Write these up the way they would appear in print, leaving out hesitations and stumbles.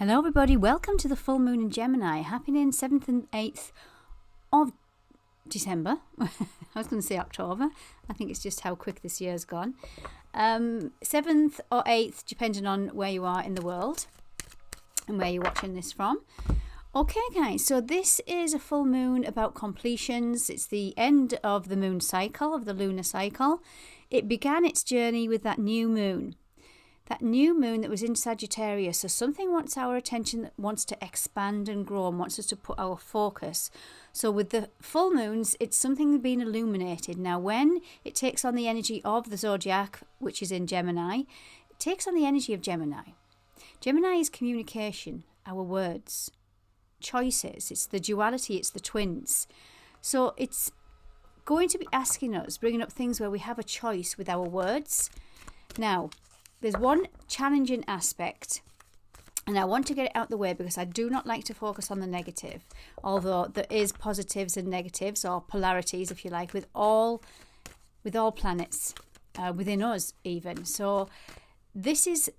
Hello everybody, welcome to the full moon in Gemini, happening 7th and 8th of December. I was going to say October. I think it's just how quick this year's gone. 7th or 8th, depending on where you are in the world and where you're watching this from. Okay guys, so this is a full moon about completions. It's the end of the moon cycle, of the lunar cycle. It began its journey with that new moon. That new moon that was in Sagittarius. So something wants our attention, that wants to expand and grow and wants us to put our focus. So with the full moons, it's something being illuminated. Now when it takes on the energy of the zodiac, which is in Gemini, it takes on the energy of Gemini. Gemini is communication, our words, choices. It's the duality, it's the twins. So it's going to be asking us, bringing up things where we have a choice with our words. Now, there's one challenging aspect, and I want to get it out the way because I do not like to focus on the negative, although there is positives and negatives, or polarities, if you like, with all planets, within us even. So this is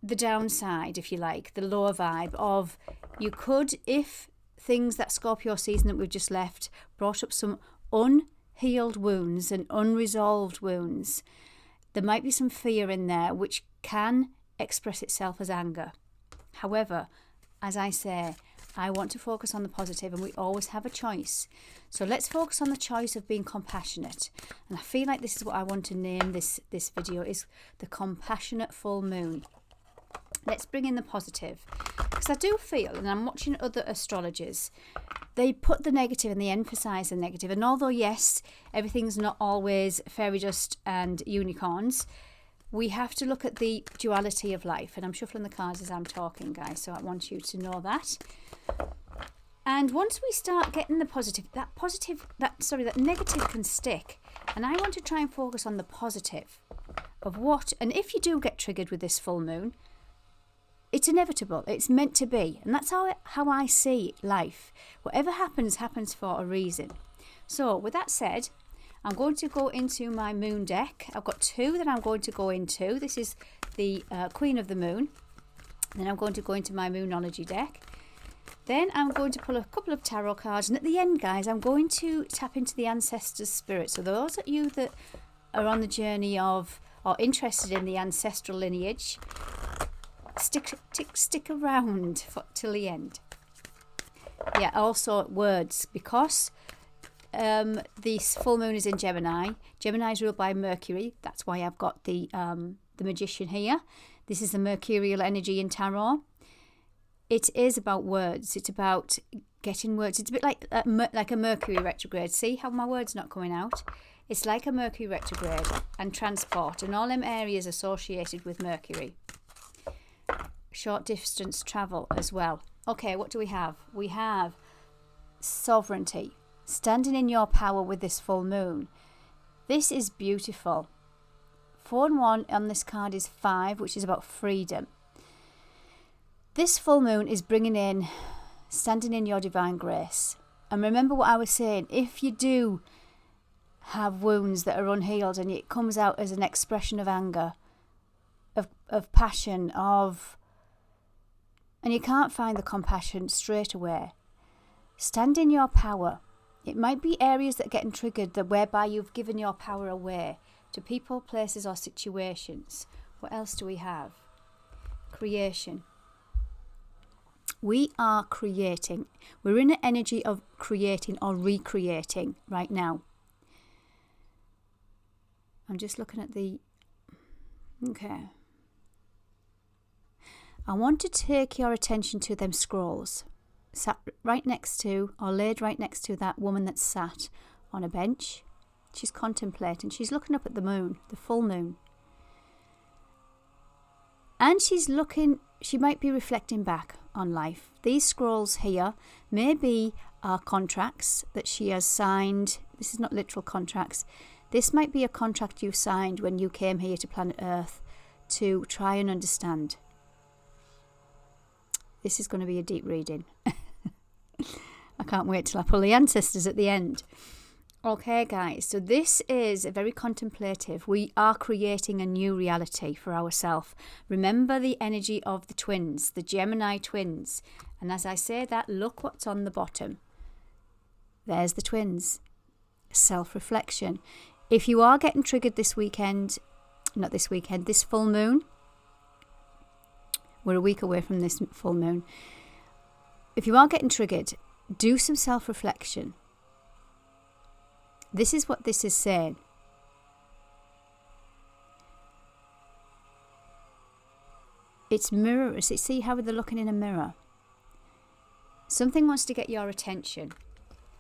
the downside, if you like, the lower vibe of you could, if things that Scorpio season that we've just left brought up some unhealed wounds and unresolved wounds, there might be some fear in there which can express itself as anger. However, as I say, I want to focus on the positive, and we always have a choice. So let's focus on the choice of being compassionate. And I feel like this is what I want to name this video, is the compassionate full moon. Let's bring in the positive. Because I do feel, and I'm watching other astrologers, they put the negative and they emphasize the negative. And although, yes, everything's not always fairy dust and unicorns, we have to look at the duality of life. And I'm shuffling the cards as I'm talking, guys, so I want you to know that. And once we start getting the positive, that negative can stick. And I want to try and focus on the positive of what, and if you do get triggered with this full moon, it's inevitable. It's meant to be. And that's how I see life. Whatever happens, happens for a reason. So with that said, I'm going to go into my moon deck. I've got two that I'm going to go into. This is the Queen of the Moon. Then I'm going to go into my Moonology deck. Then I'm going to pull a couple of tarot cards. And at the end, guys, I'm going to tap into the ancestors' spirit. So those of you that are on the journey of, or interested in the ancestral lineage, stick around till the end. Yeah, also words, because this full moon is in Gemini. Gemini is ruled by Mercury. That's why I've got the Magician here. This is the mercurial energy in tarot. It is about words. It's about getting words. It's a bit like a Mercury retrograde. See how my word's not coming out? It's like a Mercury retrograde and transport and all them areas associated with Mercury. Short distance travel as well. Okay, what do we have? We have sovereignty, standing in your power with this full moon. This is beautiful. 4 and 1 on this card is 5, which is about freedom. This full moon is bringing in standing in your divine grace. And remember what I was saying, if you do have wounds that are unhealed and it comes out as an expression of anger, of passion, and you can't find the compassion straight away, stand in your power. It might be areas that are getting triggered, that whereby you've given your power away to people, places or situations. What else do we have? Creation. We are creating. We're in an energy of creating or recreating right now. I'm just looking at the... Okay. I want to take your attention to them scrolls sat right next to, or laid right next to, that woman that's sat on a bench. She's contemplating. She's looking up at the moon, the full moon. And she's looking, she might be reflecting back on life. These scrolls here maybe are contracts that she has signed. This is not literal contracts. This might be a contract you signed when you came here to planet Earth to try and understand. This is going to be a deep reading. I can't wait till I pull the ancestors at the end. Okay, guys, so this is very contemplative. We are creating a new reality for ourselves. Remember the energy of the twins, the Gemini twins. And as I say that, look what's on the bottom. There's the twins. Self-reflection. If you are getting triggered this weekend, not this weekend, this full moon, we're a week away from this full moon. If you are getting triggered, do some self-reflection. This is what this is saying. It's mirrors. See how they're looking in a mirror. Something wants to get your attention.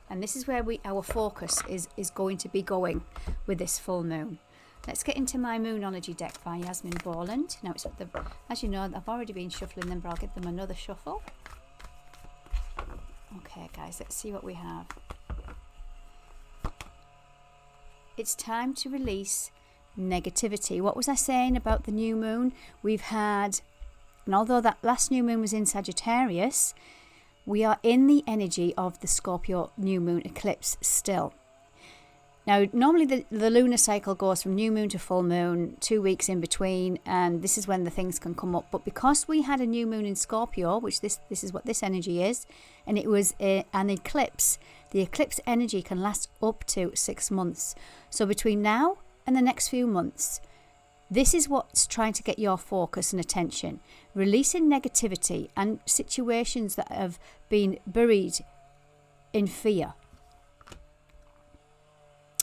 And this is where our focus is going to be going with this full moon. Let's get into my Moonology deck by Yasmin Borland. Now, as you know, I've already been shuffling them, but I'll give them another shuffle. Okay, guys, let's see what we have. It's time to release negativity. What was I saying about the new moon? We've had, and although that last new moon was in Sagittarius, we are in the energy of the Scorpio new moon eclipse still. Now, normally the lunar cycle goes from new moon to full moon, 2 weeks in between, and this is when the things can come up. But because we had a new moon in Scorpio, which this is what this energy is, and it was an eclipse, the eclipse energy can last up to 6 months. So between now and the next few months, this is what's trying to get your focus and attention. Releasing negativity and situations that have been buried in fear.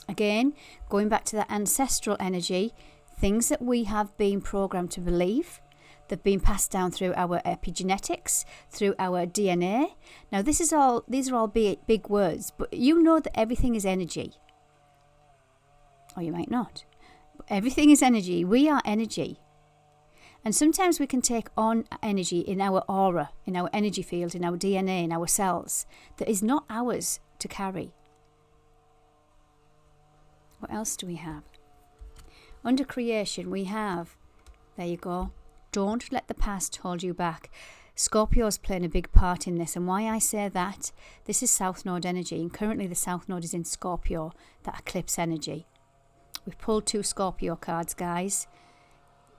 Again, going back to that ancestral energy, things that we have been programmed to believe, they've been passed down through our epigenetics, through our DNA. Now, these are all big words, but you know that everything is energy. Or you might not. But everything is energy. We are energy. And sometimes we can take on energy in our aura, in our energy field, in our DNA, in our cells, that is not ours to carry. What else do we have? Under creation, we have, there you go, don't let the past hold you back. Scorpio's playing a big part in this, and why I say that, this is South Node energy, and currently the South Node is in Scorpio, that eclipse energy. We've pulled 2 Scorpio cards, guys.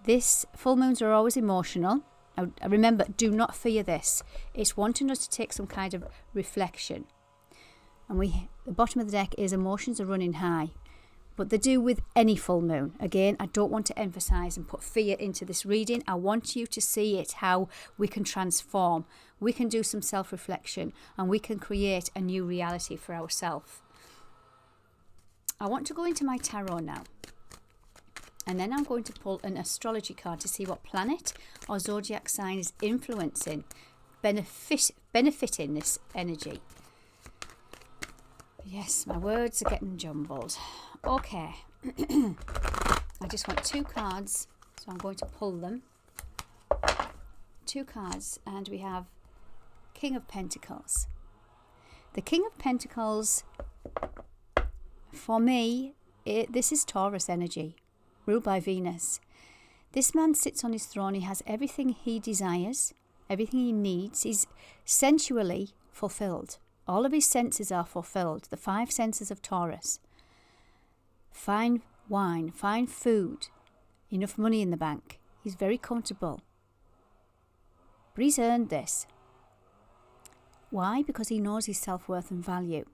This full moons are always emotional. Now, remember, do not fear this. It's wanting us to take some kind of reflection. And the bottom of the deck is emotions are running high. But they do with any full moon. Again, I don't want to emphasize and put fear into this reading. I want you to see it, how we can transform. We can do some self-reflection and we can create a new reality for ourselves. I want to go into my tarot now. And then I'm going to pull an astrology card to see what planet or zodiac sign is influencing, benefiting this energy. Yes, my words are getting jumbled. Okay, I just want 2 cards, so I'm going to pull them. 2 cards, and we have King of Pentacles. The King of Pentacles, for me, this is Taurus energy, ruled by Venus. This man sits on his throne. He has everything he desires, everything he needs. He's sensually fulfilled. All of his senses are fulfilled, the 5 senses of Taurus. Fine wine, fine food, enough money in the bank. He's very comfortable. But he's earned this. Why? Because he knows his self-worth and value.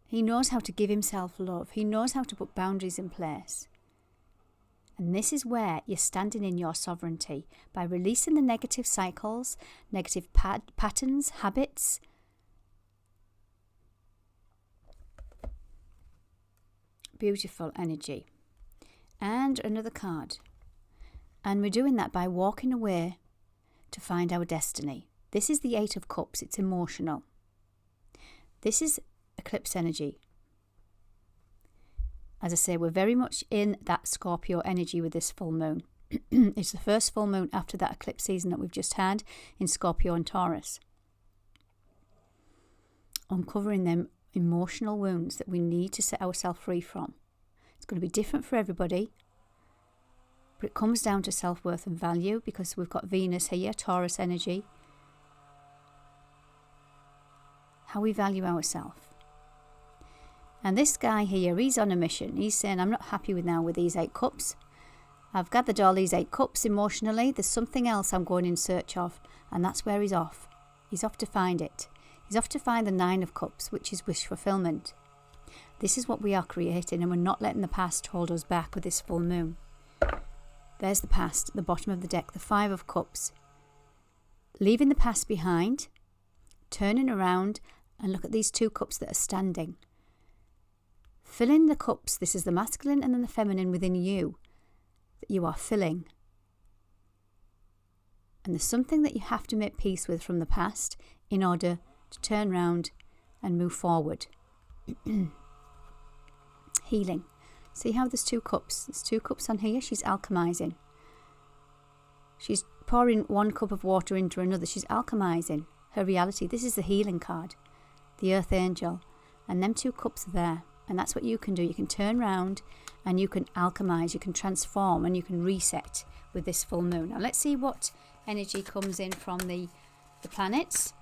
He knows how to give himself love. He knows how to put boundaries in place. And this is where you're standing in your sovereignty, by releasing the negative cycles, negative patterns, habits. Beautiful energy. And another card. And we're doing that by walking away to find our destiny. This is the 8 of Cups. It's emotional. This is eclipse energy. As I say, we're very much in that Scorpio energy with this full moon. It's the first full moon after that eclipse season that we've just had in Scorpio and Taurus. Uncovering them emotional wounds that we need to set ourselves free from. It's going to be different for everybody, but it comes down to self-worth and value, because we've got Venus here, Taurus energy. how we value ourselves. And this guy here, he's on a mission. He's saying, I'm not happy with these 8 cups. I've gathered all these 8 cups emotionally. There's something else I'm going in search of. And that's where he's off. He's off to find it. He's off to find the 9 of cups, which is wish fulfillment. This is what we are creating, and we're not letting the past hold us back with this full moon. There's the past at the bottom of the deck, the 5 of cups. Leaving the past behind, turning around, and look at these 2 cups that are standing. Filling the cups, this is the masculine and then the feminine within you, that you are filling. And there's something that you have to make peace with from the past in order to turn around and move forward. Healing. See how there's 2 cups? There's 2 cups on here. She's alchemizing. She's pouring 1 cup of water into another. She's alchemizing her reality. This is the healing card, the earth angel. And them 2 cups are there. And that's what you can do. You can turn around and you can alchemize, you can transform, and you can reset with this full moon. Now let's see what energy comes in from the planets.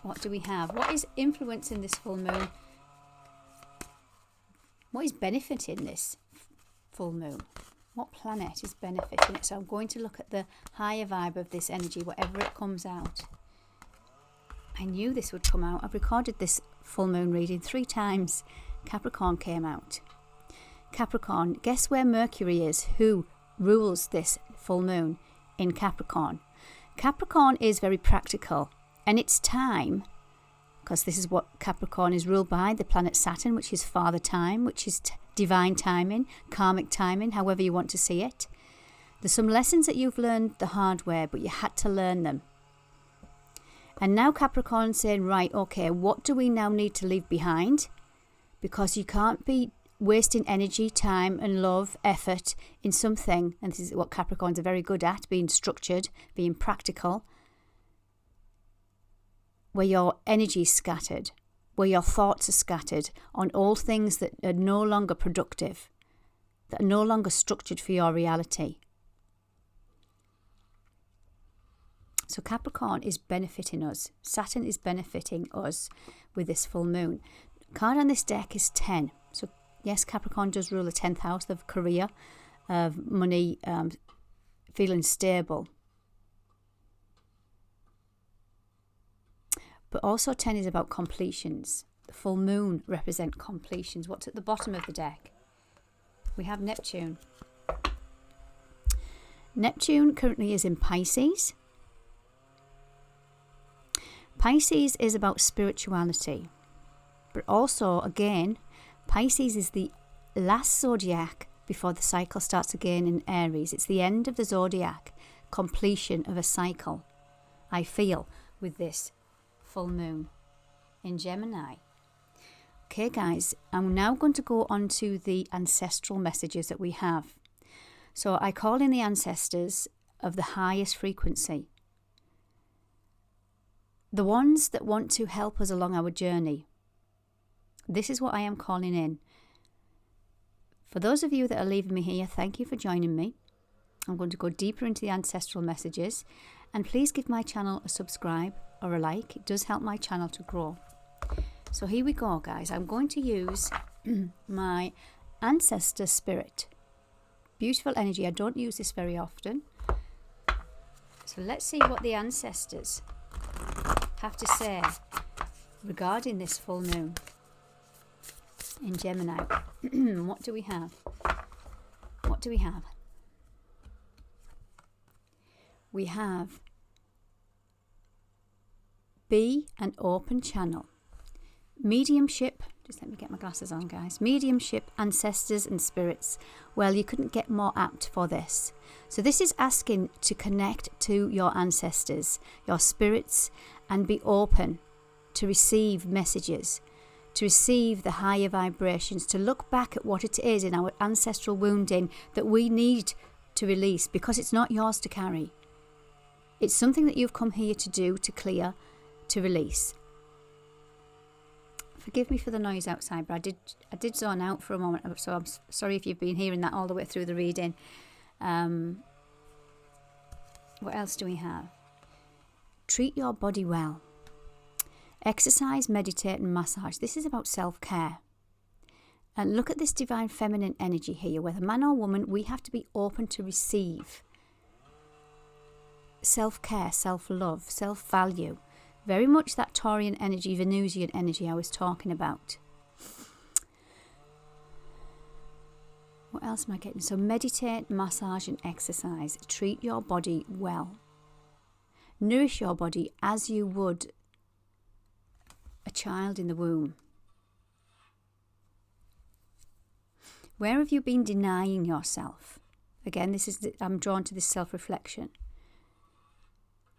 What do we have? What is influencing this full moon? What is benefiting this full moon? What planet is benefiting it? So I'm going to look at the higher vibe of this energy, whatever it comes out. I knew this would come out. I've recorded this full moon reading 3 times. Capricorn came out. Capricorn, guess where Mercury is? Who rules this full moon? In Capricorn. Capricorn is very practical, and it's time, because this is what Capricorn is ruled by, the planet Saturn, which is father time, which is divine timing, karmic timing, however you want to see it. There's some lessons that you've learned the hard way, but you had to learn them. And now Capricorn's saying, right, okay, what do we now need to leave behind? Because you can't be wasting energy, time and love, effort in something, and this is what Capricorns are very good at, being structured, being practical, where your energy is scattered, where your thoughts are scattered on all things that are no longer productive, that are no longer structured for your reality. So Capricorn is benefiting us. Saturn is benefiting us with this full moon. Card on this deck is 10. So yes, Capricorn does rule the 10th house of career, of money, feeling stable. But also 10 is about completions. The full moon represents completions. What's at the bottom of the deck? We have Neptune. Neptune currently is in Pisces. Pisces is about spirituality. But also, again, Pisces is the last zodiac before the cycle starts again in Aries. It's the end of the zodiac, completion of a cycle, I feel, with this full moon in Gemini. Okay, guys, I'm now going to go on to the ancestral messages that we have. So I call in the ancestors of the highest frequency, the ones that want to help us along our journey. This is what I am calling in. For those of you that are leaving me here, thank you for joining me. I'm going to go deeper into the ancestral messages, and please give my channel a subscribe or a like. It does help my channel to grow. So here we go, guys. I'm going to use my ancestor spirit. Beautiful energy. I don't use this very often. So let's see what the ancestors have to say regarding this full moon in Gemini. What do we have? What do we have? We have be an open channel. Mediumship, just let me get my glasses on, guys. Mediumship, ancestors and spirits. Well, you couldn't get more apt for this. So this is asking to connect to your ancestors, your spirits, and be open to receive messages, to receive the higher vibrations, to look back at what it is in our ancestral wounding that we need to release, because it's not yours to carry. It's something that you've come here to do, to clear, to release. Forgive me for the noise outside, but I did zone out for a moment, so I'm sorry if you've been hearing that all the way through the reading. What else do we have? Treat your body well. Exercise, meditate and massage. This is about self-care. And look at this divine feminine energy here. Whether man or woman, we have to be open to receive self-care, self-love, self-value. Very much that Taurian energy, Venusian energy I was talking about. What else am I getting? So meditate, massage and exercise. Treat your body well. Nourish your body as you would a child in the womb. Where have you been denying yourself? Again, I'm drawn to this self-reflection.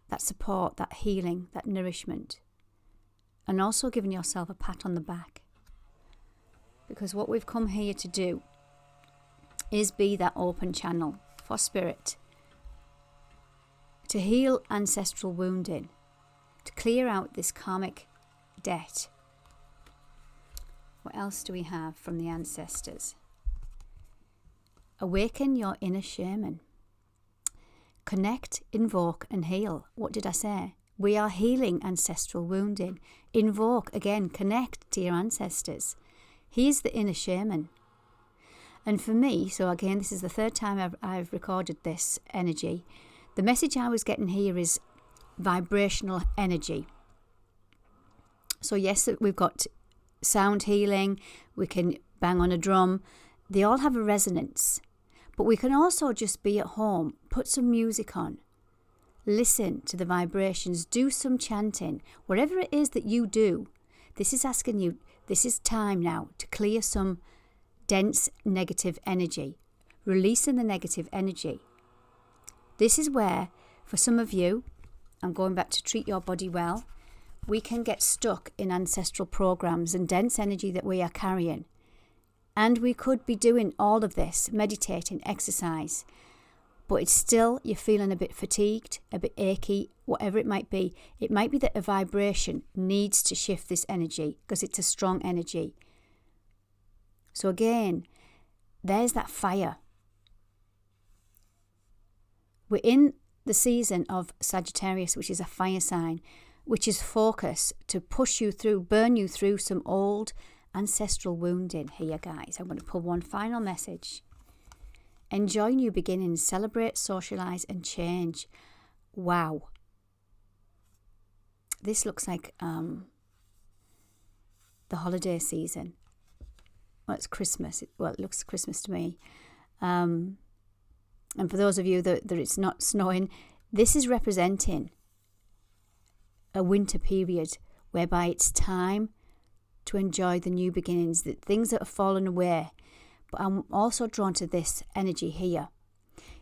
That support, that healing, that nourishment. And also giving yourself a pat on the back. Because what we've come here to do is be that open channel for spirit. To heal ancestral wounding. To clear out this karmic debt. What else do we have from the ancestors? Awaken your inner shaman. Connect, invoke and heal. What did I say? We are healing ancestral wounding. Invoke, again, connect to your ancestors. He is the inner shaman. And for me, so again, this is the third time I've recorded this energy. The message I was getting here is vibrational energy. So yes, we've got sound healing. We can bang on a drum. They all have a resonance. But we can also just be at home, put some music on, listen to the vibrations, do some chanting. Whatever it is that you do, this is asking you, this is time now to clear some dense negative energy, releasing the negative energy. This is where, for some of you, I'm going back to treat your body well, we can get stuck in ancestral programs and dense energy that we are carrying. And we could be doing all of this, meditating, exercise, but it's still, you're feeling a bit fatigued, a bit achy, whatever it might be. It might be that a vibration needs to shift this energy because it's a strong energy. So again, there's that fire. We're in the season of Sagittarius, which is a fire sign, which is focus to push you through, burn you through some old ancestral wounding here, guys. I'm going to pull one final message. Enjoy new beginnings, celebrate, socialise and change. Wow. This looks like the holiday season. Well, it's Christmas. Well, it looks Christmas to me. And for those of you that it's not snowing, this is representing a winter period whereby it's time to enjoy the new beginnings, the things that have fallen away. But I'm also drawn to this energy here.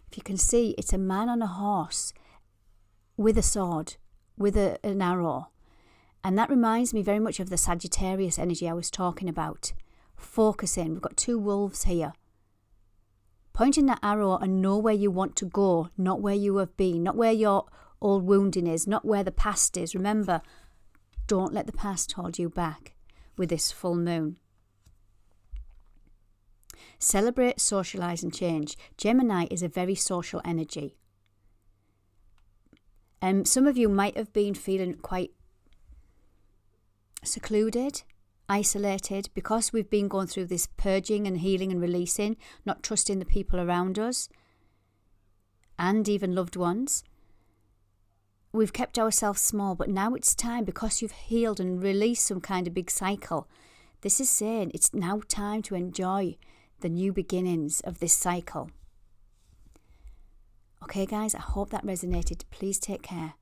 If you can see, it's a man on a horse with a sword, with an arrow. And that reminds me very much of the Sagittarius energy I was talking about. Focusing. We've got two wolves here. Pointing that arrow and know where you want to go, not where you have been, not where your old wounding is, not where the past is. Remember, don't let the past hold you back with this full moon. Celebrate, socialise and change. Gemini is a very social energy. Some of you might have been feeling quite secluded, isolated, because we've been going through this purging and healing and releasing, not trusting the people around us and even loved ones. We've kept ourselves small, but now it's time, because you've healed and released some kind of big cycle. This is saying it's now time to enjoy the new beginnings of this cycle. Okay, guys, I hope that resonated. Please take care.